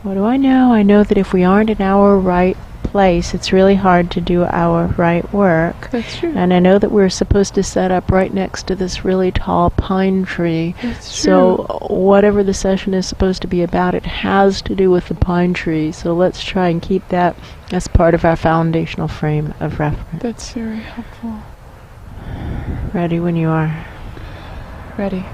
What do I know? I know that if we aren't in our right place, it's really hard to do our right work. That's true. And I know that we're supposed to set up right next to this really tall pine tree. That's true. So whatever the session is supposed to be about, it has to do with the pine tree. So let's try and keep that as part of our foundational frame of reference. That's very helpful. Ready when you are. Ready.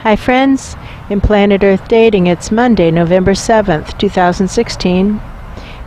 Hi friends, in Planet Earth Dating, it's Monday, November 7th, 2016.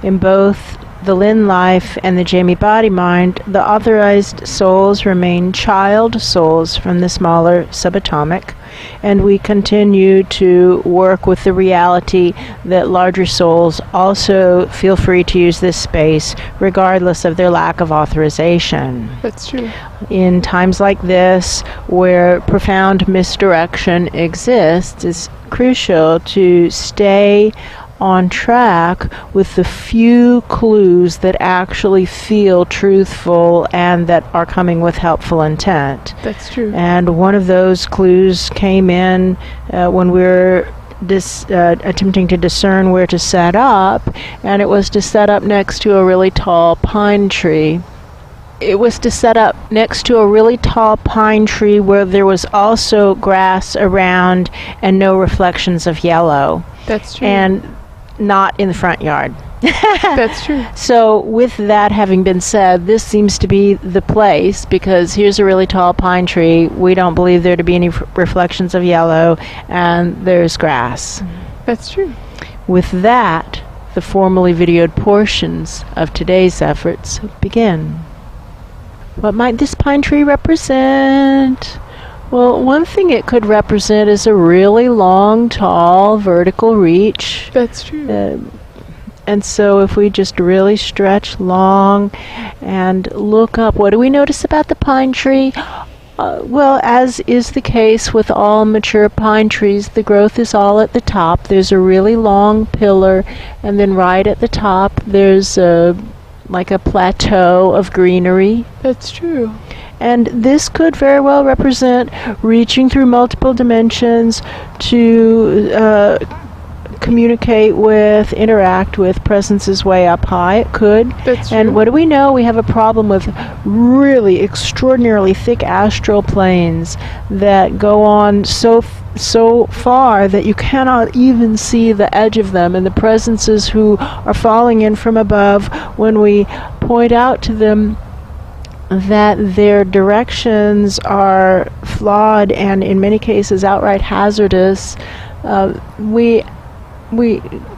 In both the Lynn life and the Jamie body mind, the authorized souls remain child souls from the smaller subatomic, and we continue to work with the reality that larger souls also feel free to use this space regardless of their lack of authorization. That's true. In times like this, where profound misdirection exists, it's crucial to stay on track with the few clues that actually feel truthful and that are coming with helpful intent. That's true. And one of those clues came in when we were attempting to discern where to set up, and it was to set up next to a really tall pine tree. It was to set up next to a really tall pine tree where there was also grass around and no reflections of yellow. That's true. And not in the front yard. That's true. So with that having been said, this seems to be the place because here's a really tall pine tree. We don't believe there to be any reflections of yellow, and there's grass. That's true. With that, the formally videoed portions of today's efforts begin. What might this pine tree represent? Well, one thing it could represent is a really long, tall, vertical reach. That's true. And so if we just really stretch long and look up, what do we notice about the pine tree? Well, as is the case with all mature pine trees, the growth is all at the top. There's a really long pillar, and then right at the top there's like a plateau of greenery. That's true. And this could very well represent reaching through multiple dimensions to communicate with, interact with presences way up high. It could. That's true. And what do we know? We have a problem with really extraordinarily thick astral planes that go on so far that you cannot even see the edge of them, and the presences who are falling in from above, when we point out to them that their directions are flawed and in many cases outright hazardous, we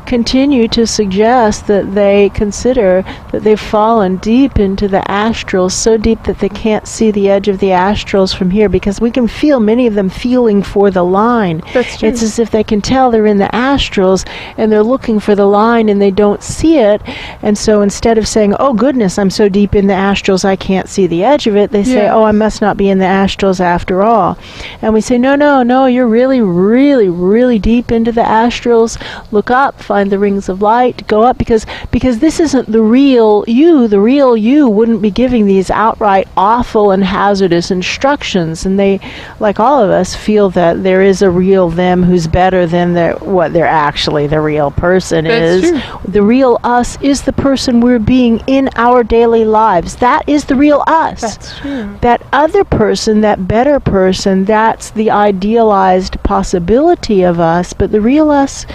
continue to suggest that they consider that they've fallen deep into the astrals, so deep that they can't see the edge of the astrals from here, because we can feel many of them feeling for the line. That's true. It's as if they can tell they're in the astrals and they're looking for the line and they don't see it. And so instead of saying, oh goodness, I'm so deep in the astrals I can't see the edge of it, they say, oh, I must not be in the astrals after all. And we say, no, you're really, really, really deep into the astrals. Look up, find the rings of light, go up, because this isn't the real you. The real you wouldn't be giving these outright awful and hazardous instructions, and they, like all of us, feel that there is a real them who's better than what they're actually the real person is. That's true. The real us is the person we're being in our daily lives. That is the real us. That's true. That other person, that better person, that's the idealized possibility of us, but the real us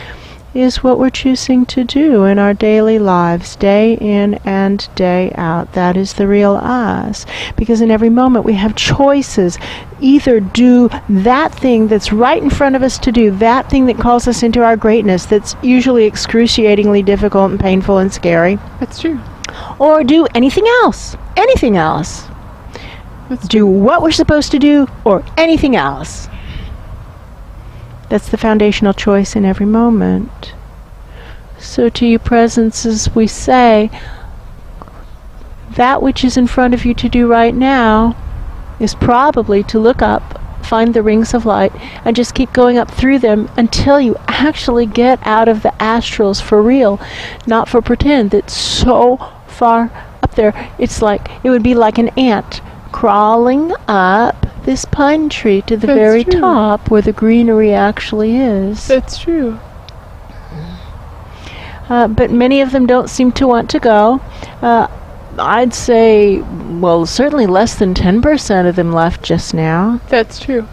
is what we're choosing to do in our daily lives, day in and day out. That is the real us. Because in every moment we have choices. Either do that thing that's right in front of us to do, that thing that calls us into our greatness, that's usually excruciatingly difficult and painful and scary. That's true. Or do anything else. Anything else. Do what we're supposed to do, or anything else. That's the foundational choice in every moment. So to you presences, we say, that which is in front of you to do right now is probably to look up, find the rings of light, and just keep going up through them until you actually get out of the astrals for real, not for pretend. It's so far up there. It's like, it would be like an ant crawling up this pine tree to the That's very true. top where the greenery actually is. That's true. But many of them don't seem to want to go. I'd say, well, certainly less than 10% of them left just now. That's true.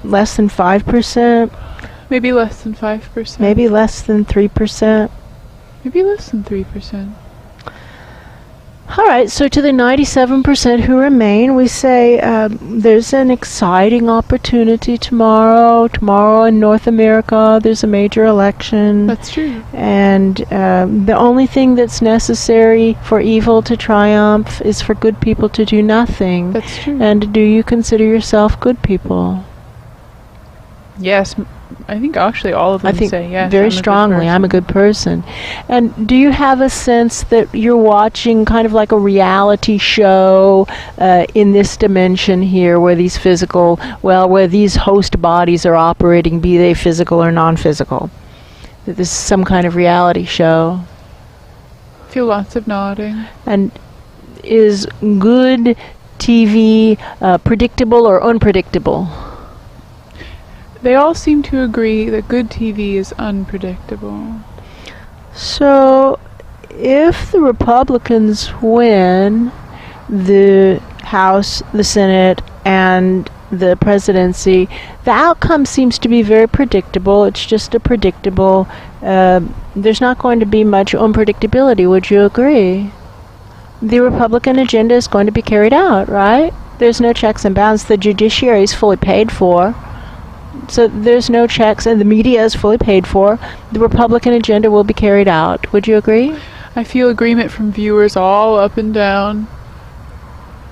Less than 5%, Maybe less than 5%. maybe less than 3%. Maybe less than 3%. All right, so to the 97% who remain, we say there's an exciting opportunity tomorrow. Tomorrow in North America, there's a major election. That's true. And the only thing that's necessary for evil to triumph is for good people to do nothing. That's true. And do you consider yourself good people? Yes, I think actually all of them I think say yes. very I'm a good strongly, I'm a person. good person. And do you have a sense that you're watching kind of like a reality show in this dimension here where these where these host bodies are operating, be they physical or non-physical? That this is some kind of reality show? Feel lots of nodding. And is good TV predictable or unpredictable? They all seem to agree that good TV is unpredictable. So, if the Republicans win the House, the Senate, and the presidency, the outcome seems to be very predictable. It's just a predictable, there's not going to be much unpredictability, would you agree? The Republican agenda is going to be carried out, right? There's no checks and balances. The judiciary is fully paid for. So there's no checks, and the media is fully paid for. The Republican agenda will be carried out. Would you agree? I feel agreement from viewers all up and down.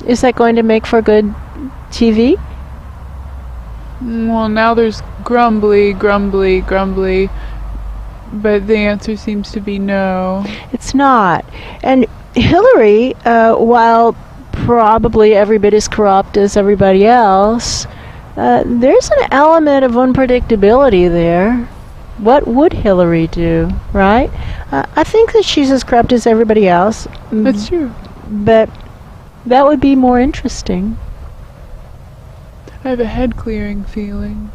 Is that going to make for good TV? Well, now there's grumbly, but the answer seems to be no. It's not. And Hillary, while probably every bit as corrupt as everybody else, there's an element of unpredictability there. What would Hillary do, right? I think that she's as corrupt as everybody else. That's true. But that would be more interesting. I have a head-clearing feeling.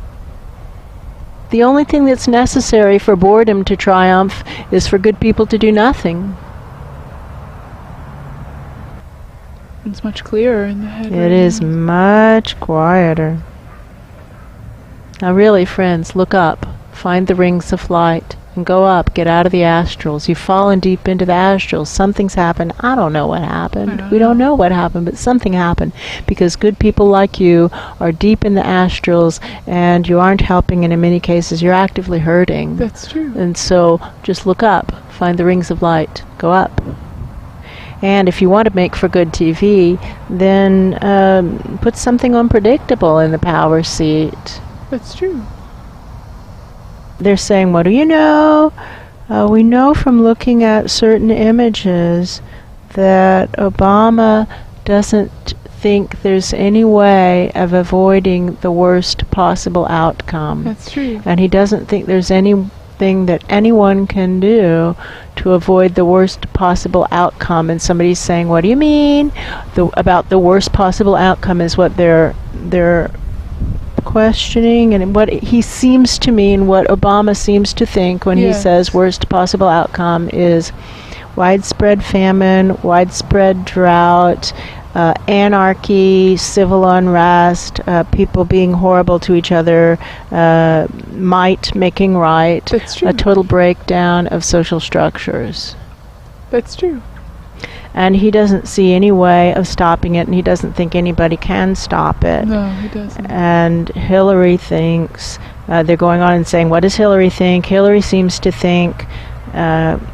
The only thing that's necessary for boredom to triumph is for good people to do nothing. It's much clearer in the head. It is much quieter. Now really, friends, look up. Find the rings of light. And go up. Get out of the astrals. You've fallen deep into the astrals. Something's happened. I don't know what happened. We don't know what happened, but something happened. Because good people like you are deep in the astrals, and you aren't helping, and in many cases you're actively hurting. That's true. And so just look up. Find the rings of light. Go up. And if you want to make for good TV, then put something unpredictable in the power seat. That's true. They're saying, what do you know? We know from looking at certain images that Obama doesn't think there's any way of avoiding the worst possible outcome. That's true. And he doesn't think there's anything that anyone can do to avoid the worst possible outcome. And somebody's saying, what do you mean? About the worst possible outcome is what they're questioning, and what he seems to mean, what Obama seems to think when he says worst possible outcome is widespread famine, widespread drought, anarchy, civil unrest, people being horrible to each other, might making right. That's true. A total breakdown of social structures. That's true. And he doesn't see any way of stopping it, and he doesn't think anybody can stop it. No, he doesn't. And Hillary thinks, they're going on and saying, what does Hillary think? Hillary seems to think that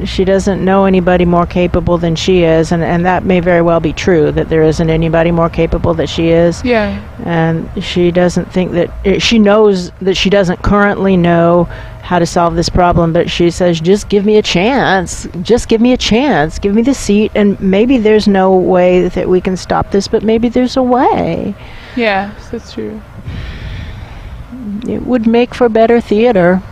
she doesn't know anybody more capable than she is, and that may very well be true, that there isn't anybody more capable than she is. Yeah. And she doesn't think that, she knows that she doesn't currently know how to solve this problem, but she says, just give me a chance. Just give me a chance. Give me the seat, and maybe there's no way that we can stop this, but maybe there's a way. Yes, that's true. It would make for better theater.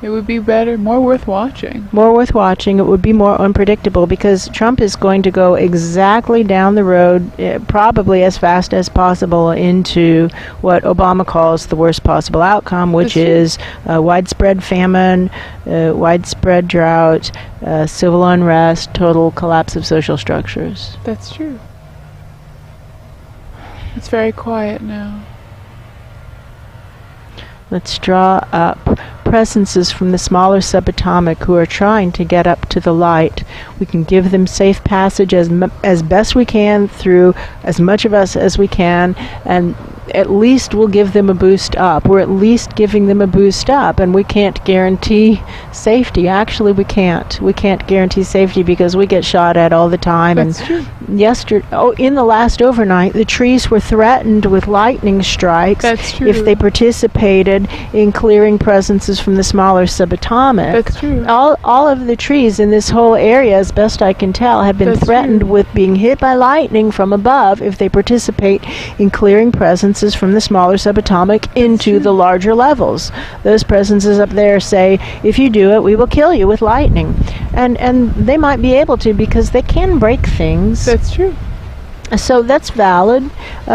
It would be better, more worth watching. More worth watching. It would be more unpredictable because Trump is going to go exactly down the road, probably as fast as possible, into what Obama calls the worst possible outcome, which is widespread famine, widespread drought, civil unrest, total collapse of social structures. That's true. It's very quiet now. Let's draw up presences from the smaller subatomic who are trying to get up to the light. We can give them safe passage as best we can through as much of us as we can, and at least we'll give them a boost up. We're at least giving them a boost up, and we can't guarantee safety. Actually, we can't. We can't guarantee safety because we get shot at all the time. That's true. In the last overnight, the trees were threatened with lightning strikes. That's true. If they participated in clearing presences from the smaller subatomic. That's true. All of the trees in this whole area, as best I can tell, have been threatened with being hit by lightning from above if they participate in clearing presences from the smaller subatomic into the larger levels. Those presences up there say, if you do it, we will kill you with lightning. And they might be able to because they can break things. That's true. So that's valid.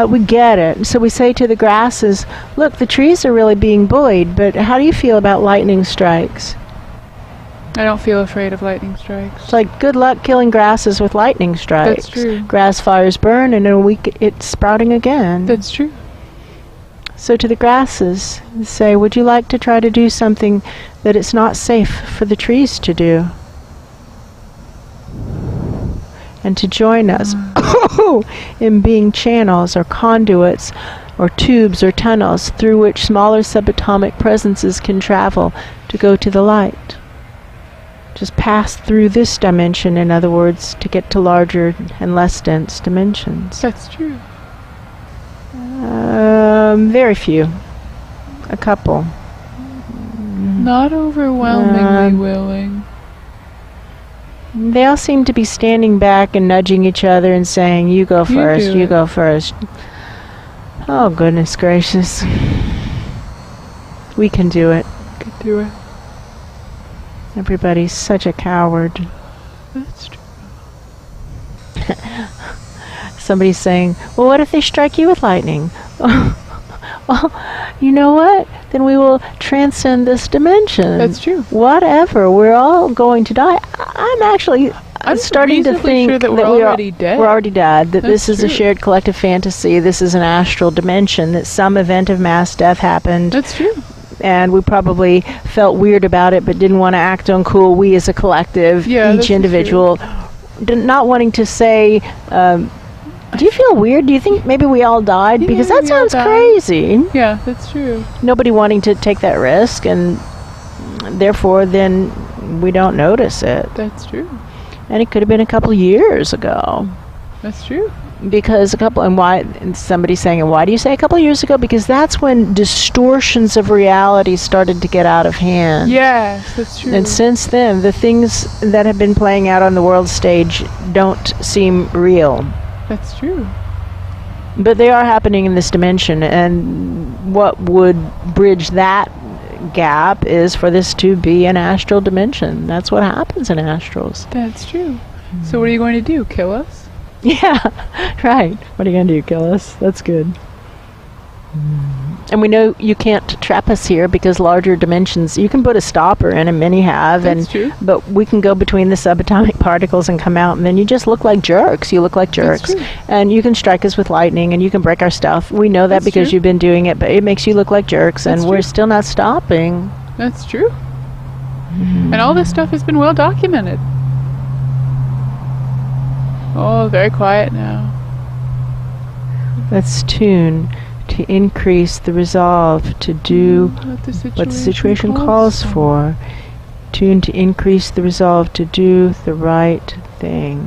We get it. So we say to the grasses, look, the trees are really being bullied, but how do you feel about lightning strikes? I don't feel afraid of lightning strikes. It's like, good luck killing grasses with lightning strikes. That's true. Grass fires burn, and in a week it's sprouting again. That's true. So to the grasses, say, would you like to try to do something that it's not safe for the trees to do? And to join us in being channels or conduits or tubes or tunnels through which smaller subatomic presences can travel to go to the light. Just pass through this dimension, in other words, to get to larger and less dense dimensions. That's true. Very few. A couple. Not overwhelmingly willing. They all seem to be standing back and nudging each other and saying, you go first, you go first. Oh, goodness gracious. We can do it. Could do it. Everybody's such a coward. That's true. Somebody's saying, well, what if they strike you with lightning? Well, you know what? Then we will transcend this dimension. That's true. Whatever. We're all going to die. I'm starting to think sure that we're already dead. We're already dead. That That's this is a shared collective fantasy. This is an astral dimension. That some event of mass death happened. That's true. And we probably felt weird about it, but didn't want to act uncool. We as a collective, each individual, not wanting to say, do you feel weird? Do you think maybe we all died? Yeah, because that sounds crazy. Yeah, that's true. Nobody wanting to take that risk, and therefore then we don't notice it. That's true. And it could have been a couple years ago. That's true. Because and somebody's saying, and why do you say a couple years ago? Because that's when distortions of reality started to get out of hand. Yes, that's true. And since then, the things that have been playing out on the world stage don't seem real. That's true. But they are happening in this dimension, and what would bridge that gap is for this to be an astral dimension. That's what happens in astrals. That's true. So what are you going to do? Kill us? Yeah, right. What are you going to do? Kill us? That's good. And we know you can't trap us here because larger dimensions, you can put a stopper in, and many have. That's true. But we can go between the subatomic particles and come out, and then you just look like jerks. You look like jerks. That's true. And you can strike us with lightning, and you can break our stuff. We know that That's because true. you've been doing it, but it makes you look like jerks, That's and we're true. still not stopping. That's true. And all this stuff has been well documented. Oh, very quiet now. Let's tune to increase the resolve to do what the situation calls for. Tune to increase the resolve to do the right thing.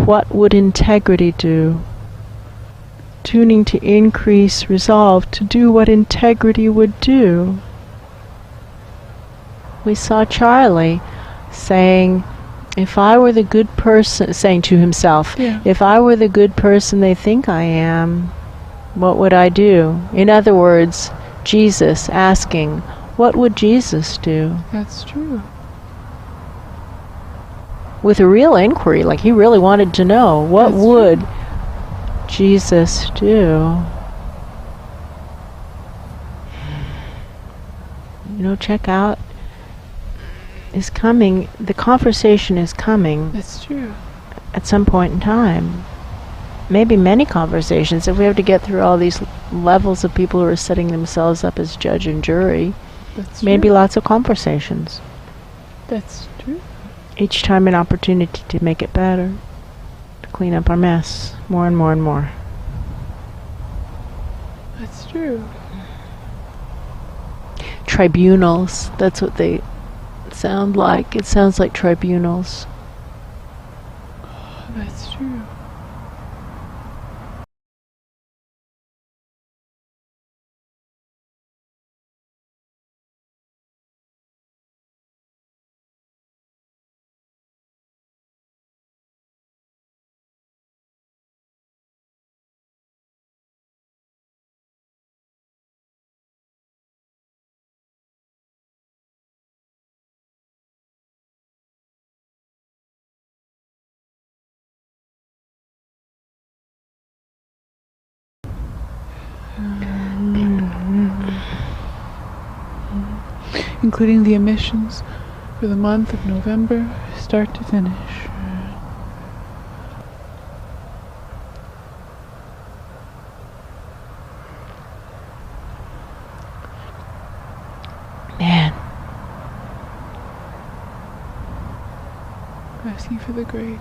What would integrity do? Tuning to increase resolve to do what integrity would do. We saw Charlie saying, if I were the good person, saying to himself, if I were the good person they think I am, what would I do? In other words, Jesus asking, what would Jesus do? That's true. With a real inquiry, like he really wanted to know, what That's would true. Jesus do? Check out is coming. The conversation is coming. That's true. At some point in time. Maybe many conversations. If we have to get through all these levels of people who are setting themselves up as judge and jury, That's maybe true. lots of conversations. That's true. Each time an opportunity to make it better, to clean up our mess more and more and more. That's true. Tribunals, that's what they sound like. It sounds like tribunals. That's true. Including the emissions for the month of November, start to finish. Man. Asking for the grade.